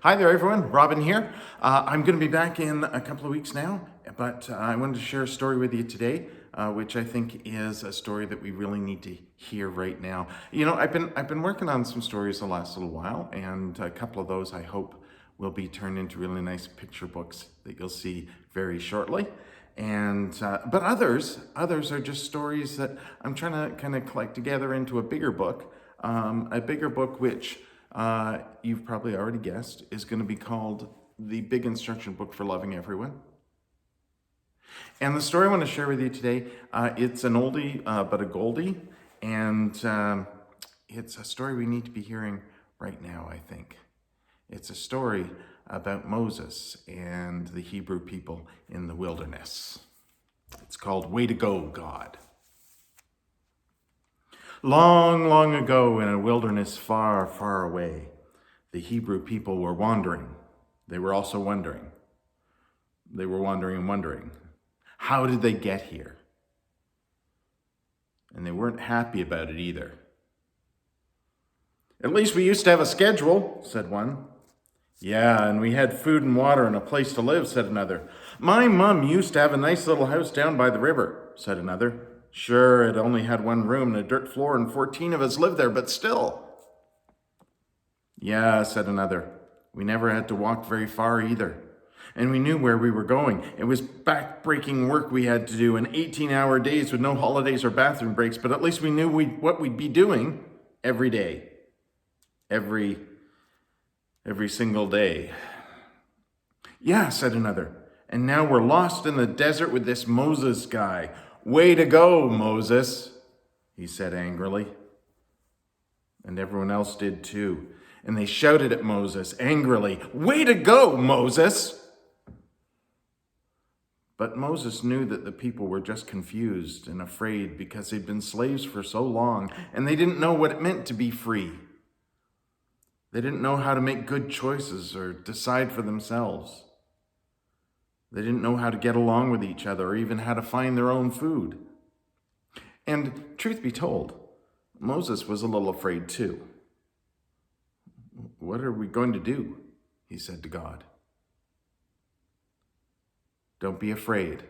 Hi there, everyone. Robin here. I'm going to be back in a couple of weeks now, but I wanted to share a story with you today, which I think is a story that we really need to hear right now. I've been working on some stories the last little while, and a couple of those I hope will be turned into really nice picture books that you'll see very shortly. But others are just stories that I'm trying to kind of collect together into a bigger book which you've probably already guessed, is going to be called The Big Instruction Book for Loving Everyone. And the story I want to share with you today, it's an oldie but a goldie, and it's a story we need to be hearing right now, I think. It's a story about Moses and the Hebrew people in the wilderness. It's called Way to Go, God. Long, long ago in a wilderness far, far away, the Hebrew people were wandering. They were also wondering. They were wandering and wondering. How did they get here? And they weren't happy about it either. At least we used to have a schedule, said one. Yeah, and we had food and water and a place to live, said another. My mom used to have a nice little house down by the river, said another. Sure, it only had one room and a dirt floor, and 14 of us lived there, but still. Yeah, said another. We never had to walk very far either. And we knew where we were going. It was back-breaking work we had to do, and 18-hour days with no holidays or bathroom breaks, but at least we knew what we'd be doing every day. Every single day. Yeah, said another. And now we're lost in the desert with this Moses guy. Way to go, Moses, he said angrily. And everyone else did too. And they shouted at Moses angrily, Way to go, Moses! But Moses knew that the people were just confused and afraid because they'd been slaves for so long, and they didn't know what it meant to be free. They didn't know how to make good choices or decide for themselves. They didn't know how to get along with each other or even how to find their own food. And truth be told, Moses was a little afraid too. What are we going to do? He said to God. Don't be afraid.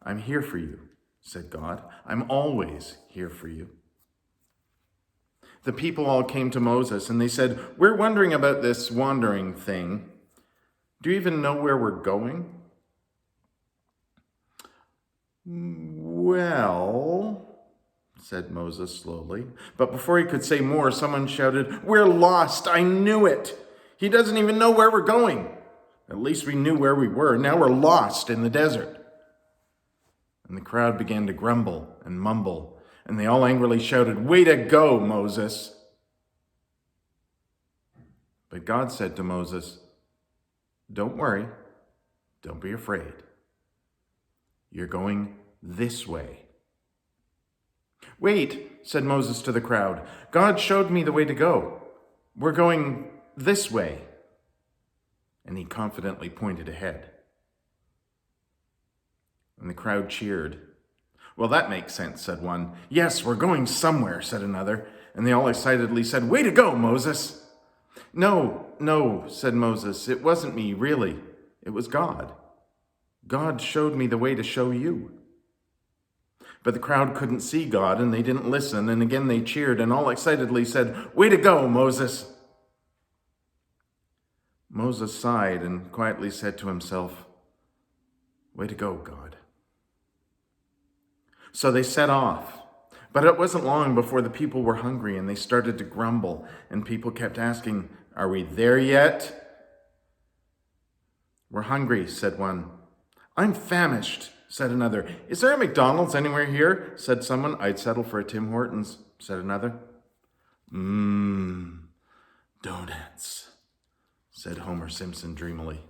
I'm here for you, said God. I'm always here for you. The people all came to Moses and they said, We're wondering about this wandering thing. Do you even know where we're going? Well, said Moses slowly. But before he could say more, someone shouted, We're lost. I knew it. He doesn't even know where we're going. At least we knew where we were. Now we're lost in the desert. And the crowd began to grumble and mumble, and they all angrily shouted, Way to go, Moses. But God said to Moses, Don't worry. Don't be afraid. You're going this way. Wait, said Moses to the crowd. God showed me the way to go. We're going this way. And he confidently pointed ahead. And the crowd cheered. Well, that makes sense, said one. Yes, we're going somewhere, said another. And they all excitedly said, Way to go, Moses. No, said Moses. It wasn't me, really. It was God. God showed me the way to show you. But the crowd couldn't see God, and they didn't listen, and again they cheered, and all excitedly said, Way to go, Moses! Moses sighed and quietly said to himself, Way to go, God. So they set off. But it wasn't long before the people were hungry, and they started to grumble, and people kept asking, Are we there yet? We're hungry, said one. I'm famished, said another. Is there a McDonald's anywhere here? Said someone. I'd settle for a Tim Hortons, said another. Donuts, said Homer Simpson dreamily.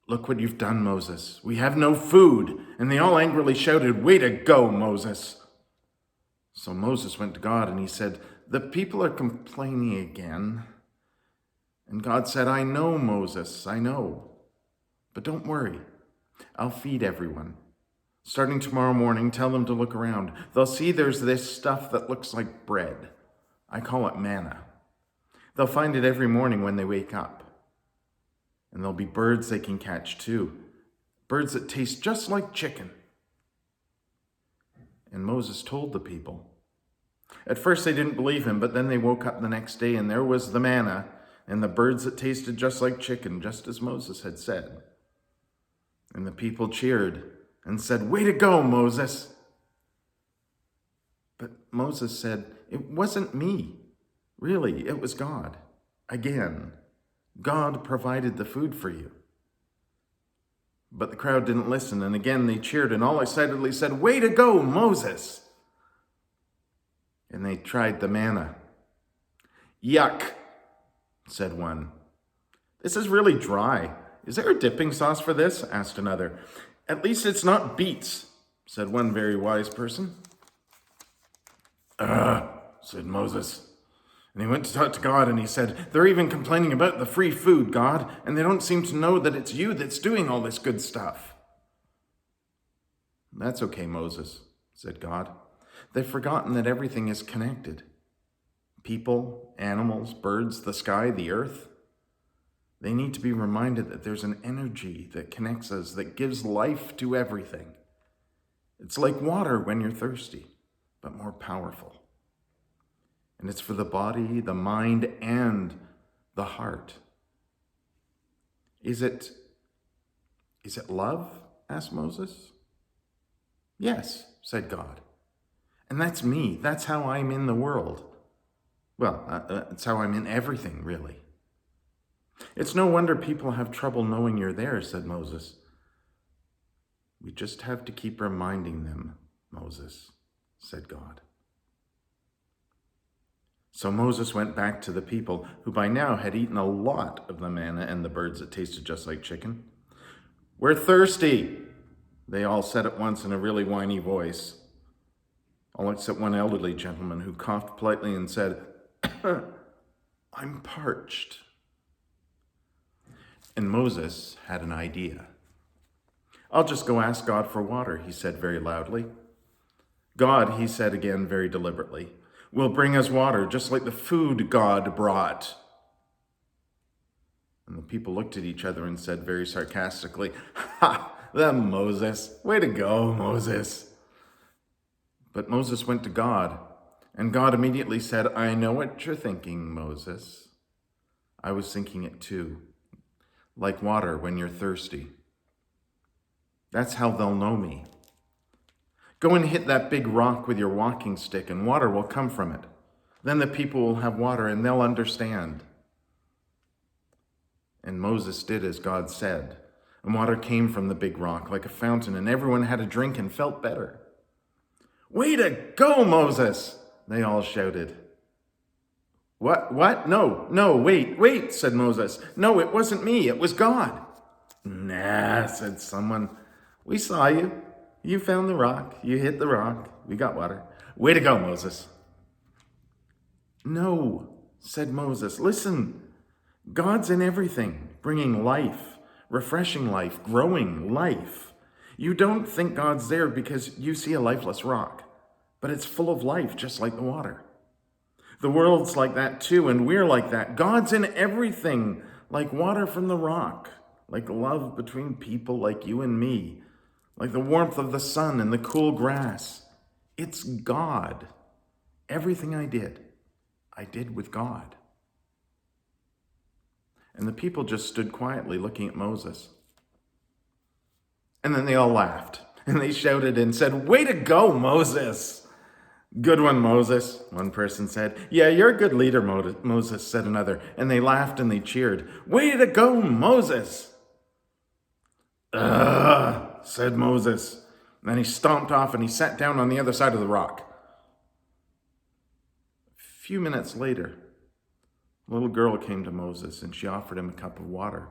Look what you've done, Moses. We have no food. And they all angrily shouted, Way to go, Moses. So Moses went to God and he said, The people are complaining again. And God said, I know, Moses, I know. But don't worry, I'll feed everyone. Starting tomorrow morning, tell them to look around. They'll see there's this stuff that looks like bread. I call it manna. They'll find it every morning when they wake up. And there'll be birds they can catch too. Birds that taste just like chicken. And Moses told the people. At first they didn't believe him, but then they woke up the next day and there was the manna and the birds that tasted just like chicken, just as Moses had said. And the people cheered and said, "Way to go, Moses." But Moses said, "It wasn't me. Really, it was God. Again, God provided the food for you." But the crowd didn't listen, and again they cheered and all excitedly said, "Way to go, Moses." And they tried the manna. "Yuck," said one. "This is really dry. Is there a dipping sauce for this?" asked another. "At least it's not beets," said one very wise person. Said Moses. And he went to talk to God and he said, "They're even complaining about the free food, God, and they don't seem to know that it's you that's doing all this good stuff." "That's okay, Moses," said God. "They've forgotten that everything is connected. People, animals, birds, the sky, the earth. They need to be reminded that there's an energy that connects us, that gives life to everything. It's like water when you're thirsty, but more powerful. And it's for the body, the mind, and the heart." Is it love?" asked Moses. "Yes," said God. "And that's me. That's how I'm in the world. Well, it's how I'm in everything, really." "It's no wonder people have trouble knowing you're there," said Moses. "We just have to keep reminding them, Moses," said God. So Moses went back to the people, who by now had eaten a lot of the manna and the birds that tasted just like chicken. "We're thirsty," they all said at once in a really whiny voice, all except one elderly gentleman who coughed politely and said, "I'm parched." And Moses had an idea. "I'll just go ask God for water," he said very loudly. "God," he said again very deliberately, "will bring us water just like the food God brought." And the people looked at each other and said very sarcastically, "Ha, the Moses. Way to go, Moses." But Moses went to God, and God immediately said, "I know what you're thinking, Moses. I was thinking it too. Like water when you're thirsty. That's how they'll know me. Go and hit that big rock with your walking stick and water will come from it. Then the people will have water and they'll understand." And Moses did as God said, and water came from the big rock like a fountain, and everyone had a drink and felt better. "Way to go, Moses!" they all shouted. What? No, wait, said Moses. "No, it wasn't me, it was God." "Nah," said someone. "We saw you. You found the rock. You hit the rock. We got water. Way to go, Moses." "No," said Moses. "Listen, God's in everything, bringing life, refreshing life, growing life. You don't think God's there because you see a lifeless rock, but it's full of life just like the water. The world's like that too, and we're like that. God's in everything, like water from the rock, like love between people like you and me, like the warmth of the sun and the cool grass. It's God. Everything I did with God." And the people just stood quietly looking at Moses. And then they all laughed, and they shouted and said, "Way to go, Moses!" "Good one, Moses," one person said. "Yeah, you're a good leader, Moses," said another. And they laughed and they cheered. "Way to go, Moses!" "Ugh," said Moses. And then he stomped off and he sat down on the other side of the rock. A few minutes later, a little girl came to Moses and she offered him a cup of water.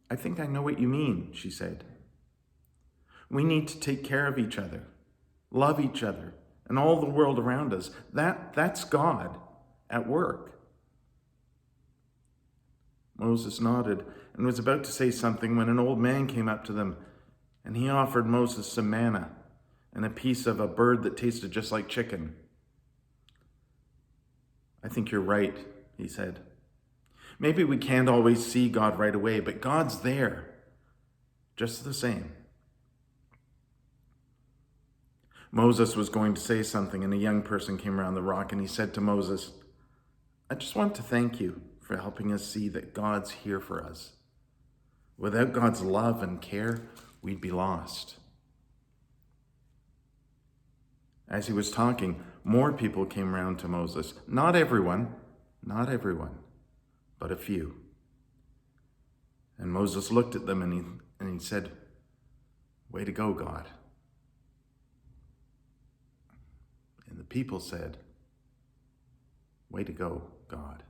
"I think I know what you mean," she said. "We need to take care of each other, love each other, and all the world around us. That's God at work." Moses nodded and was about to say something when an old man came up to them, and he offered Moses some manna and a piece of a bird that tasted just like chicken. "I think you're right, he said. Maybe we can't always see God right away, but God's there, just the same. Moses was going to say something, and a young person came around the rock, and he said to Moses, I just want to thank you for helping us see that God's here for us. Without God's love and care, we'd be lost. As he was talking, more people came around to Moses. Not everyone, but a few. And Moses looked at them and he said, way to go, God. And the people said, way to go, God.